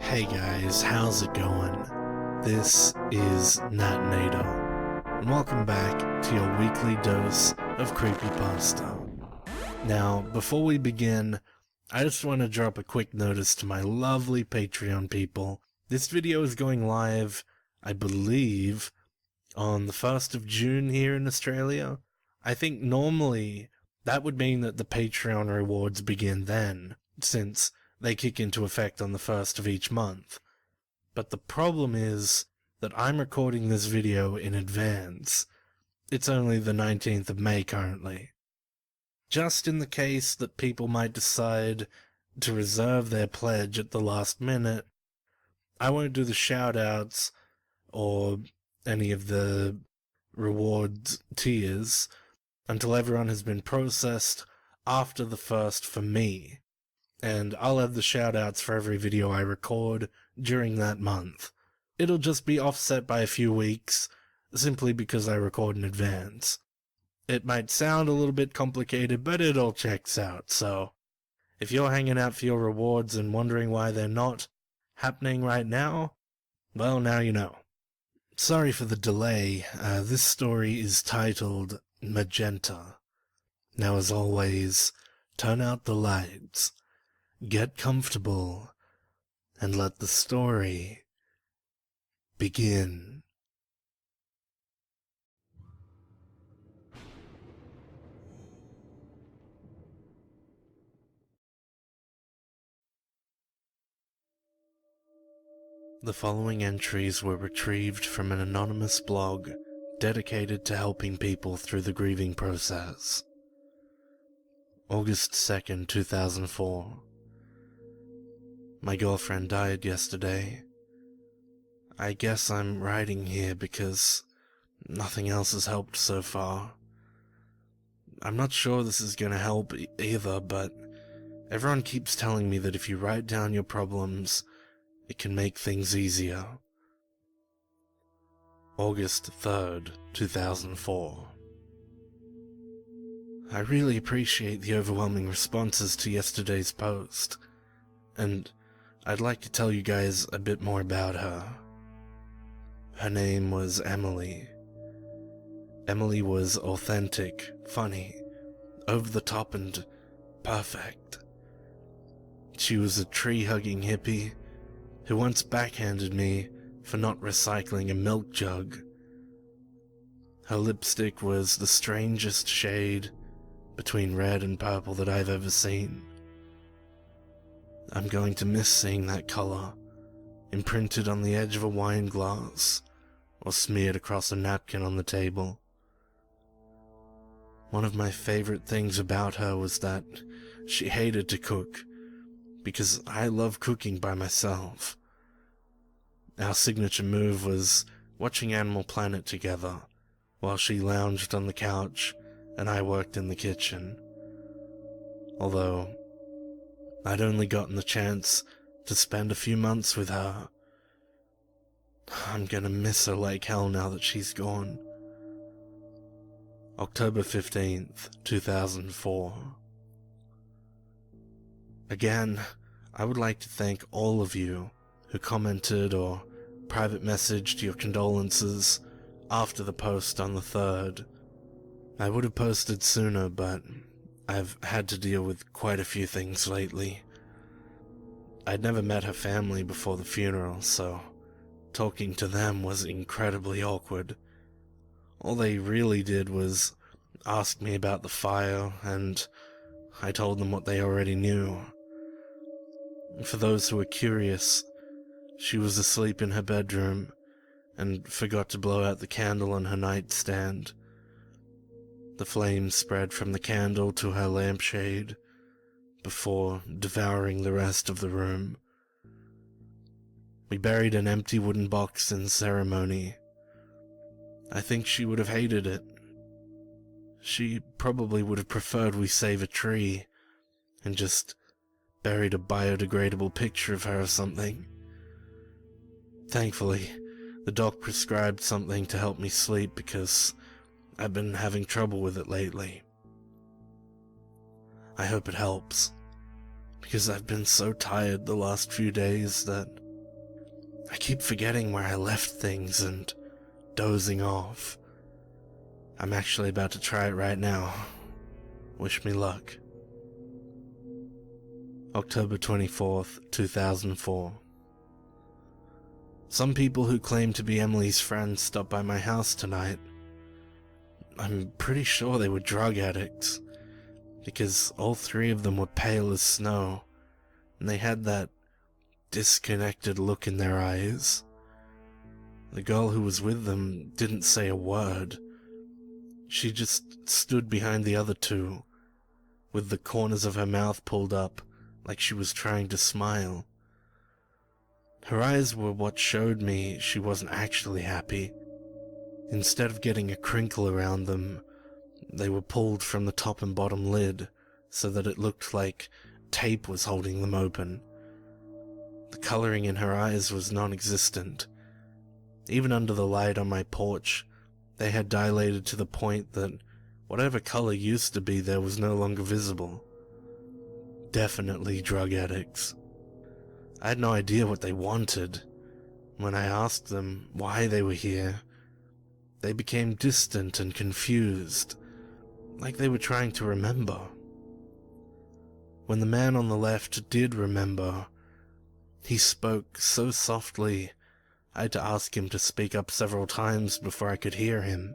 Hey guys, how's it going? This is Natnator, and welcome back to your weekly dose of Creepypasta. Now, before we begin, I just want to drop a quick notice to my lovely Patreon people. This video is going live, I believe, on the 1st of June here in Australia. I think normally that would mean that the Patreon rewards begin then, since they kick into effect on the 1st of each month. But the problem is that I'm recording this video in advance. It's only the 19th of May currently. Just in the case that people might decide to reserve their pledge at the last minute, I won't do the shoutouts or any of the reward tiers until everyone has been processed after the 1st for me. And I'll have the shoutouts for every video I record during that month. It'll just be offset by a few weeks, simply because I record in advance. It might sound a little bit complicated, but it all checks out, so if you're hanging out for your rewards and wondering why they're not happening right now, well, now you know. Sorry for the delay. This story is titled Magenta. Now, as always, turn out the lights. Get comfortable, and let the story begin. The following entries were retrieved from an anonymous blog dedicated to helping people through the grieving process. August 2nd, 2004. My girlfriend died yesterday. I guess I'm writing here because nothing else has helped so far. I'm not sure this is gonna help either, but everyone keeps telling me that if you write down your problems, it can make things easier. August 3rd, 2004. I really appreciate the overwhelming responses to yesterday's post, and I'd like to tell you guys a bit more about her. Her name was Emily. Emily was authentic, funny, over the top, and perfect. She was a tree-hugging hippie who once backhanded me for not recycling a milk jug. Her lipstick was the strangest shade between red and purple that I've ever seen. I'm going to miss seeing that color, imprinted on the edge of a wine glass, or smeared across a napkin on the table. One of my favorite things about her was that she hated to cook, because I love cooking by myself. Our signature move was watching Animal Planet together, while she lounged on the couch and I worked in the kitchen. Although I'd only gotten the chance to spend a few months with her. I'm gonna miss her like hell now that she's gone. October 15th, 2004. Again, I would like to thank all of you who commented or private messaged your condolences after the post on the 3rd. I would have posted sooner, but I've had to deal with quite a few things lately. I'd never met her family before the funeral, so talking to them was incredibly awkward. All they really did was ask me about the fire, and I told them what they already knew. For those who were curious, she was asleep in her bedroom and forgot to blow out the candle on her nightstand. The flames spread from the candle to her lampshade before devouring the rest of the room. We buried an empty wooden box in ceremony. I think she would have hated it. She probably would have preferred we save a tree and just buried a biodegradable picture of her or something. Thankfully, the doc prescribed something to help me sleep because I've been having trouble with it lately. I hope it helps, because I've been so tired the last few days that I keep forgetting where I left things and dozing off. I'm actually about to try it right now. Wish me luck. October 24th, 2004. Some people who claim to be Emily's friends stopped by my house tonight. I'm pretty sure they were drug addicts, because all three of them were pale as snow, and they had that disconnected look in their eyes. The girl who was with them didn't say a word. She just stood behind the other two, with the corners of her mouth pulled up like she was trying to smile. Her eyes were what showed me she wasn't actually happy. Instead of getting a crinkle around them, they were pulled from the top and bottom lid so that it looked like tape was holding them open. The coloring in her eyes was non-existent. Even under the light on my porch, they had dilated to the point that whatever color used to be there was no longer visible. Definitely drug addicts. I had no idea what they wanted. When I asked them why they were here, they became distant and confused, like they were trying to remember. When the man on the left did remember, he spoke so softly I had to ask him to speak up several times before I could hear him.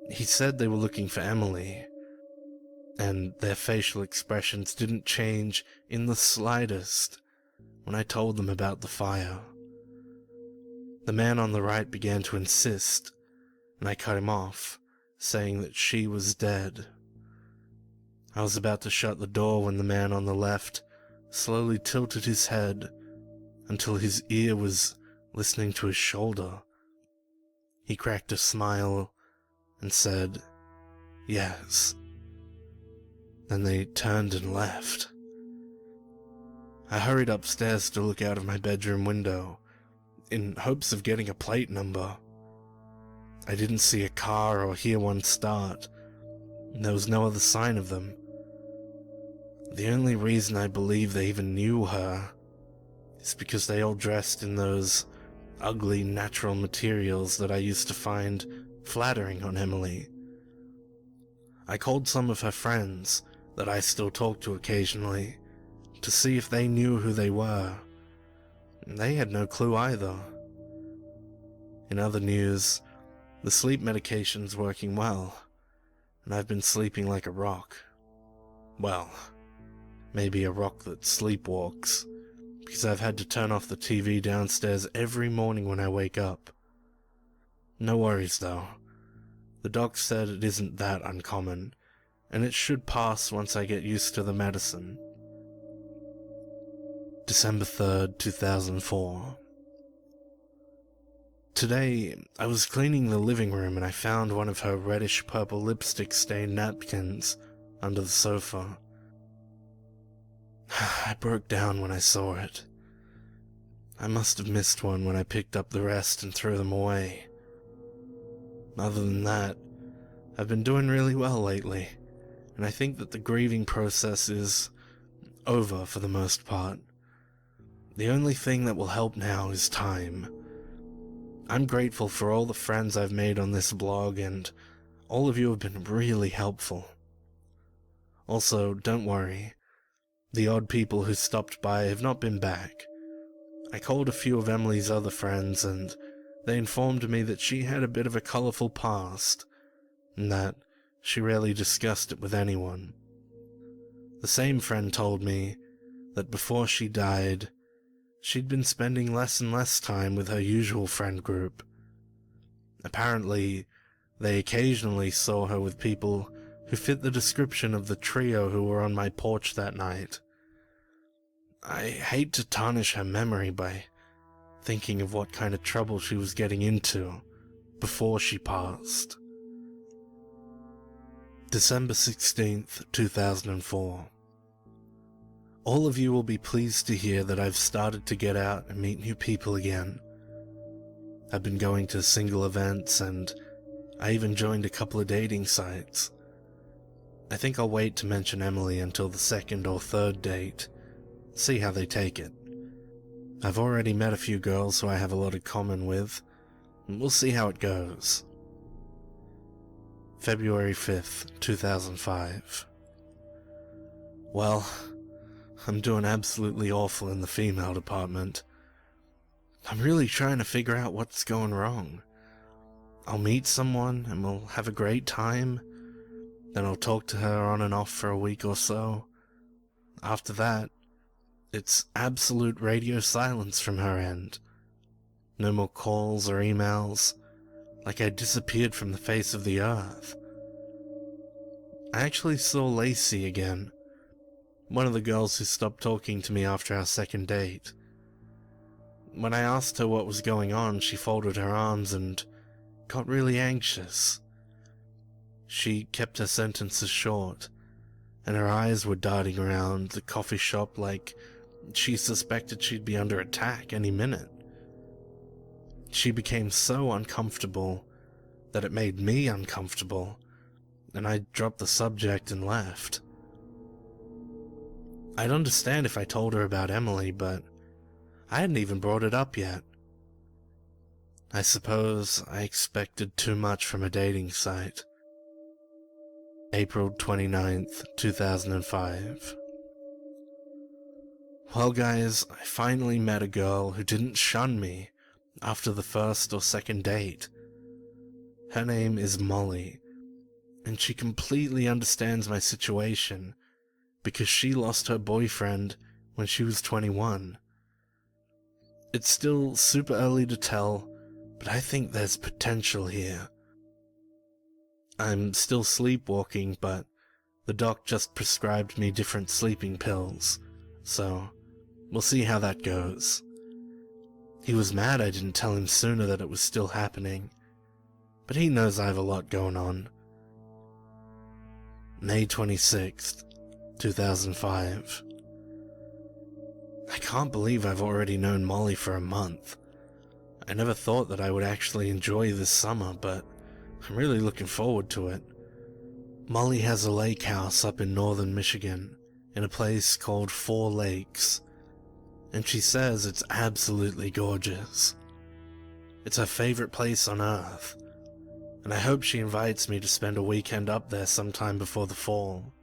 He said they were looking for Emily, and their facial expressions didn't change in the slightest when I told them about the fire. The man on the right began to insist, and I cut him off, saying that she was dead. I was about to shut the door when the man on the left slowly tilted his head until his ear was listening to his shoulder. He cracked a smile and said, "Yes." Then they turned and left. I hurried upstairs to look out of my bedroom window, in hopes of getting a plate number. I didn't see a car or hear one start. There was no other sign of them. The only reason I believe they even knew her is because they all dressed in those ugly natural materials that I used to find flattering on Emily. I called some of her friends that I still talk to occasionally to see if they knew who they were. They had no clue either. In other news, the sleep medication's working well, and I've been sleeping like a rock. Well, maybe a rock that sleepwalks, because I've had to turn off the TV downstairs every morning when I wake up. No worries though. The doc said it isn't that uncommon, and it should pass once I get used to the medicine. December 3rd, 2004. Today, I was cleaning the living room and I found one of her reddish-purple lipstick-stained napkins under the sofa. I broke down when I saw it. I must have missed one when I picked up the rest and threw them away. Other than that, I've been doing really well lately, and I think that the grieving process is over for the most part. The only thing that will help now is time. I'm grateful for all the friends I've made on this blog, and all of you have been really helpful. Also, don't worry. The odd people who stopped by have not been back. I called a few of Emily's other friends, and they informed me that she had a bit of a colorful past, and that she rarely discussed it with anyone. The same friend told me that before she died, she'd been spending less and less time with her usual friend group. Apparently, they occasionally saw her with people who fit the description of the trio who were on my porch that night. I hate to tarnish her memory by thinking of what kind of trouble she was getting into before she passed. December 16th, 2004. All of you will be pleased to hear that I've started to get out and meet new people again. I've been going to single events, and I even joined a couple of dating sites. I think I'll wait to mention Emily until the second or third date, see how they take it. I've already met a few girls who I have a lot in common with, and we'll see how it goes. February 5th, 2005. Well, I'm doing absolutely awful in the female department. I'm really trying to figure out what's going wrong. I'll meet someone and we'll have a great time, then I'll talk to her on and off for a week or so. After that, it's absolute radio silence from her end. No more calls or emails, like I disappeared from the face of the earth. I actually saw Lacey again, one of the girls who stopped talking to me after our second date. When I asked her what was going on, she folded her arms and got really anxious. She kept her sentences short, and her eyes were darting around the coffee shop like she suspected she'd be under attack any minute. She became so uncomfortable that it made me uncomfortable, and I dropped the subject and left. I'd understand if I told her about Emily, but I hadn't even brought it up yet. I suppose I expected too much from a dating site. April 29th, 2005. Well guys, I finally met a girl who didn't shun me after the first or second date. Her name is Molly, and she completely understands my situation because she lost her boyfriend when she was 21. It's still super early to tell, but I think there's potential here. I'm still sleepwalking, but the doc just prescribed me different sleeping pills, so we'll see how that goes. He was mad I didn't tell him sooner that it was still happening, but he knows I have a lot going on. May 26th, 2005. I can't believe I've already known Molly for a month. I never thought that I would actually enjoy this summer, but I'm really looking forward to it. Molly has a lake house up in northern Michigan, in a place called 4 Lakes, and she says it's absolutely gorgeous. It's her favorite place on earth, and I hope she invites me to spend a weekend up there sometime before the fall.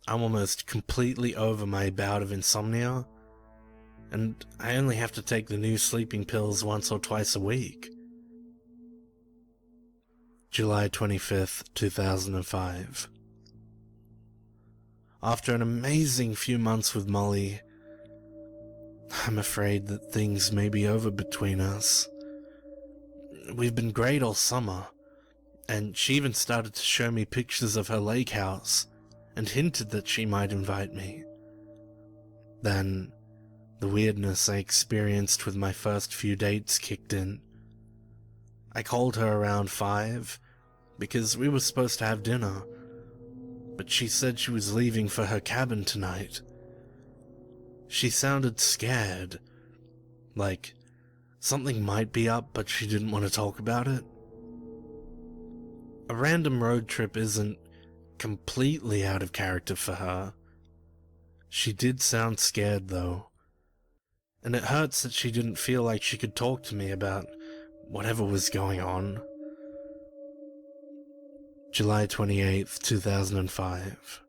I'm almost completely over my bout of insomnia, and I only have to take the new sleeping pills once or twice a week. July 25th, 2005. After an amazing few months with Molly, I'm afraid that things may be over between us. We've been great all summer, and she even started to show me pictures of her lake house and hinted that she might invite me. Then, the weirdness I experienced with my first few dates kicked in. I called her around 5 because we were supposed to have dinner, but she said she was leaving for her cabin tonight. She sounded scared, like something might be up but she didn't want to talk about it. A random road trip isn't completely out of character for her. She did sound scared though, and it hurts that she didn't feel like she could talk to me about whatever was going on. July 28th, 2005.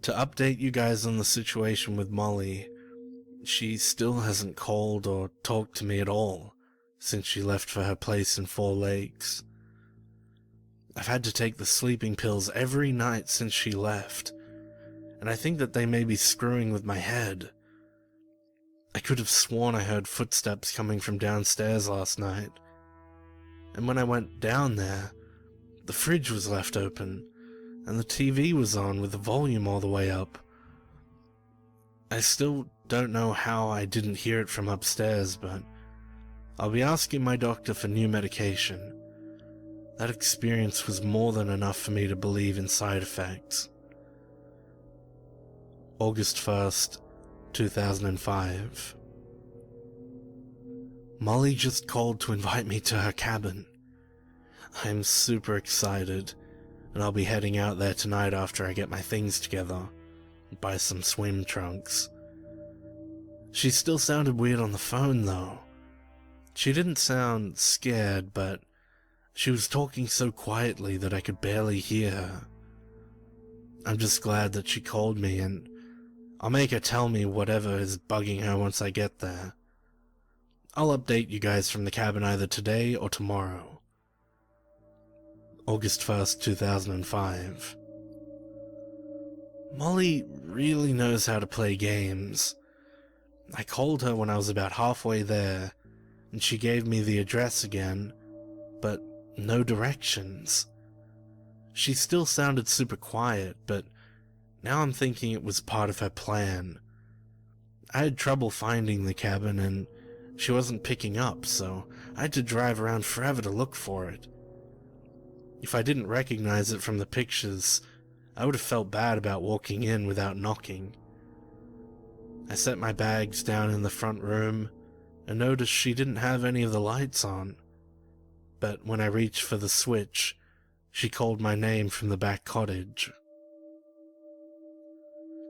To update you guys on the situation with Molly, she still hasn't called or talked to me at all since she left for her place in 4 Lakes. I've had to take the sleeping pills every night since she left, and I think that they may be screwing with my head. I could have sworn I heard footsteps coming from downstairs last night, and when I went down there, the fridge was left open, and the TV was on with the volume all the way up. I still don't know how I didn't hear it from upstairs, but I'll be asking my doctor for new medication. That experience was more than enough for me to believe in side effects. August 1st, 2005. Molly just called to invite me to her cabin. I'm super excited, and I'll be heading out there tonight after I get my things together and buy some swim trunks. She still sounded weird on the phone, though. She didn't sound scared, but she was talking so quietly that I could barely hear her. I'm just glad that she called me, and I'll make her tell me whatever is bugging her once I get there. I'll update you guys from the cabin either today or tomorrow. August 1st, 2005. Molly really knows how to play games. I called her when I was about halfway there, and she gave me the address again, but no directions. She still sounded super quiet, but now I'm thinking it was part of her plan. I had trouble finding the cabin, and she wasn't picking up, so I had to drive around forever to look for it. If I didn't recognize it from the pictures, I would have felt bad about walking in without knocking. I set my bags down in the front room and noticed she didn't have any of the lights on. But when I reached for the switch, she called my name from the back cottage.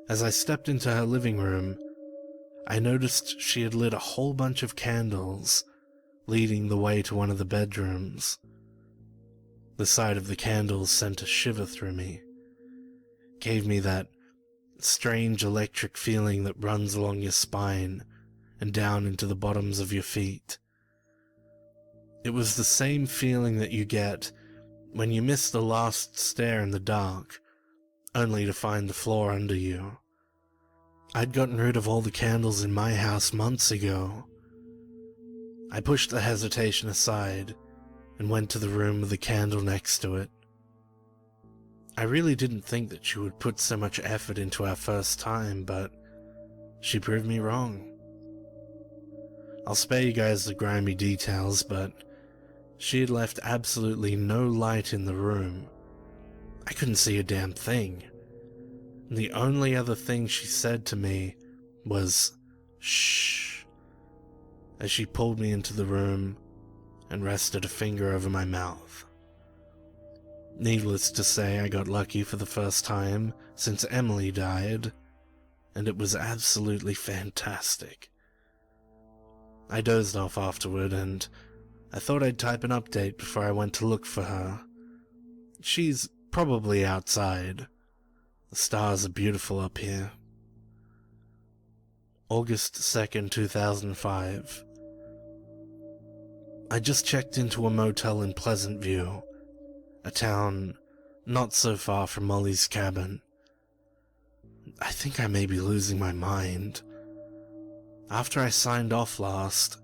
As I stepped into her living room, I noticed she had lit a whole bunch of candles, leading the way to one of the bedrooms. The sight of the candles sent a shiver through me, gave me that strange electric feeling that runs along your spine and down into the bottoms of your feet. It was the same feeling that you get when you miss the last stair in the dark, only to find the floor under you. I'd gotten rid of all the candles in my house months ago. I pushed the hesitation aside and went to the room with the candle next to it. I really didn't think that she would put so much effort into our first time, but she proved me wrong. I'll spare you guys the grimy details, but she had left absolutely no light in the room. I couldn't see a damn thing. And the only other thing she said to me was, "Shh," as she pulled me into the room and rested a finger over my mouth. Needless to say, I got lucky for the first time since Emily died, and it was absolutely fantastic. I dozed off afterward, and I thought I'd type an update before I went to look for her. She's probably outside. The stars are beautiful up here. August 2nd, 2005. I just checked into a motel in Pleasant View, a town not so far from Molly's cabin. I think I may be losing my mind. After I signed off last,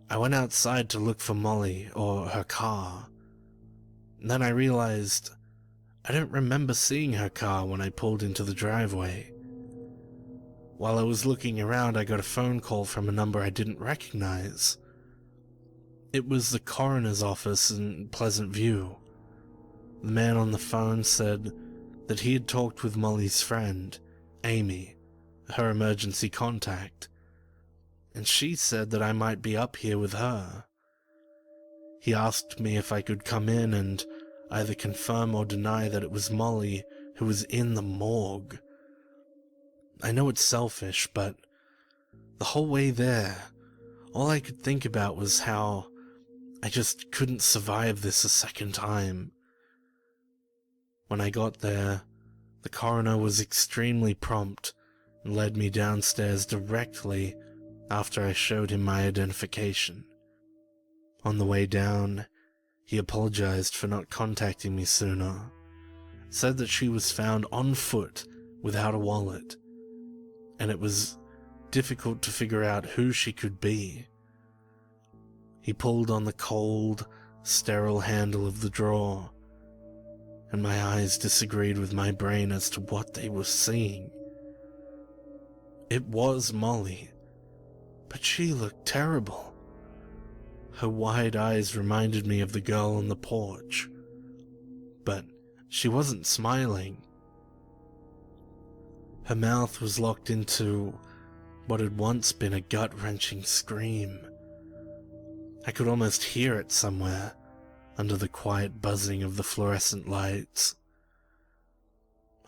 I went outside to look for Molly or her car. Then I realized I don't remember seeing her car when I pulled into the driveway. While I was looking around, I got a phone call from a number I didn't recognize. It was the coroner's office in Pleasant View. The man on the phone said that he had talked with Molly's friend, Amy, her emergency contact, and she said that I might be up here with her. He asked me if I could come in and either confirm or deny that it was Molly who was in the morgue. I know it's selfish, but the whole way there, all I could think about was how I just couldn't survive this a second time. When I got there, the coroner was extremely prompt and led me downstairs directly after I showed him my identification. On the way down, he apologized for not contacting me sooner, said that she was found on foot without a wallet, and it was difficult to figure out who she could be. He pulled on the cold, sterile handle of the drawer, and my eyes disagreed with my brain as to what they were seeing. It was Molly, but she looked terrible. Her wide eyes reminded me of the girl on the porch, but she wasn't smiling. Her mouth was locked into what had once been a gut-wrenching scream. I could almost hear it somewhere under the quiet buzzing of the fluorescent lights.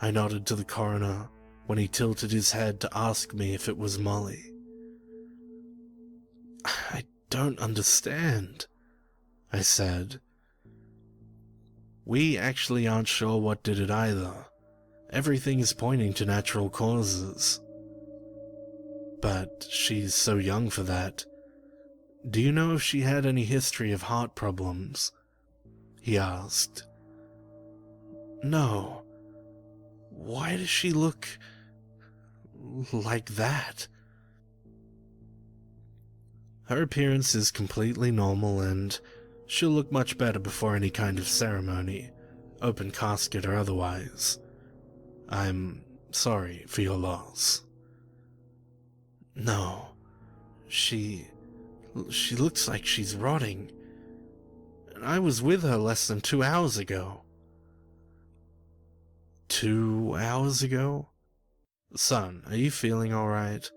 I nodded to the coroner when he tilted his head to ask me if it was Molly. don't understand, I said. We actually aren't sure what did it either. Everything is pointing to natural causes. But she's so young for that. Do you know if she had any history of heart problems? He asked. No. Why does she look like that? Her appearance is completely normal and she'll look much better before any kind of ceremony, open casket or otherwise. I'm sorry for your loss. No, she looks like she's rotting. I was with her less than 2 hours ago. 2 hours ago? Son, are you feeling alright?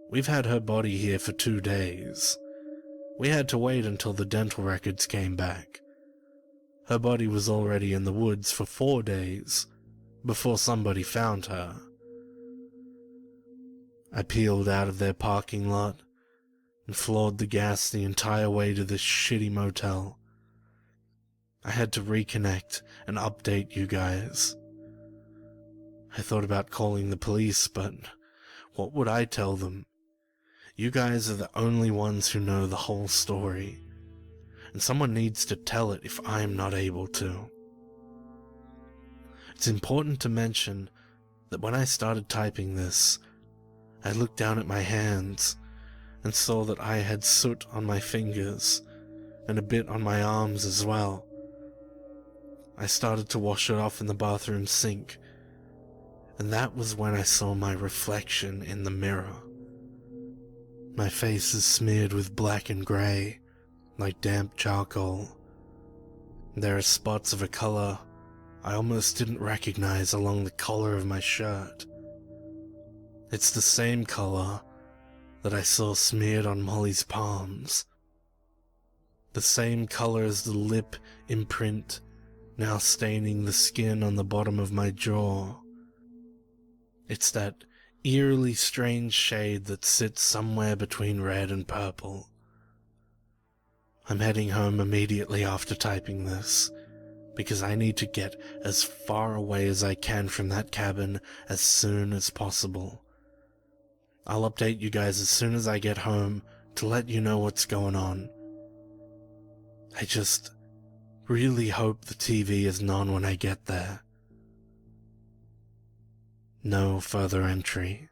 We've had her body here for 2 days. We had to wait until the dental records came back. Her body was already in the woods for 4 days before somebody found her. I peeled out of their parking lot and floored the gas the entire way to this shitty motel. I had to reconnect and update you guys. I thought about calling the police, but what would I tell them? You guys are the only ones who know the whole story, and someone needs to tell it if I'm not able to. It's important to mention that when I started typing this, I looked down at my hands and saw that I had soot on my fingers and a bit on my arms as well. I started to wash it off in the bathroom sink, and that was when I saw my reflection in the mirror. My face is smeared with black and grey, like damp charcoal. There are spots of a colour I almost didn't recognize along the collar of my shirt. It's the same colour that I saw smeared on Molly's palms. The same colour as the lip imprint now staining the skin on the bottom of my jaw. It's that eerily strange shade that sits somewhere between red and purple. I'm heading home immediately after typing this, because I need to get as far away as I can from that cabin as soon as possible. I'll update you guys as soon as I get home to let you know what's going on. I just really hope the TV is on when I get there. No further entry.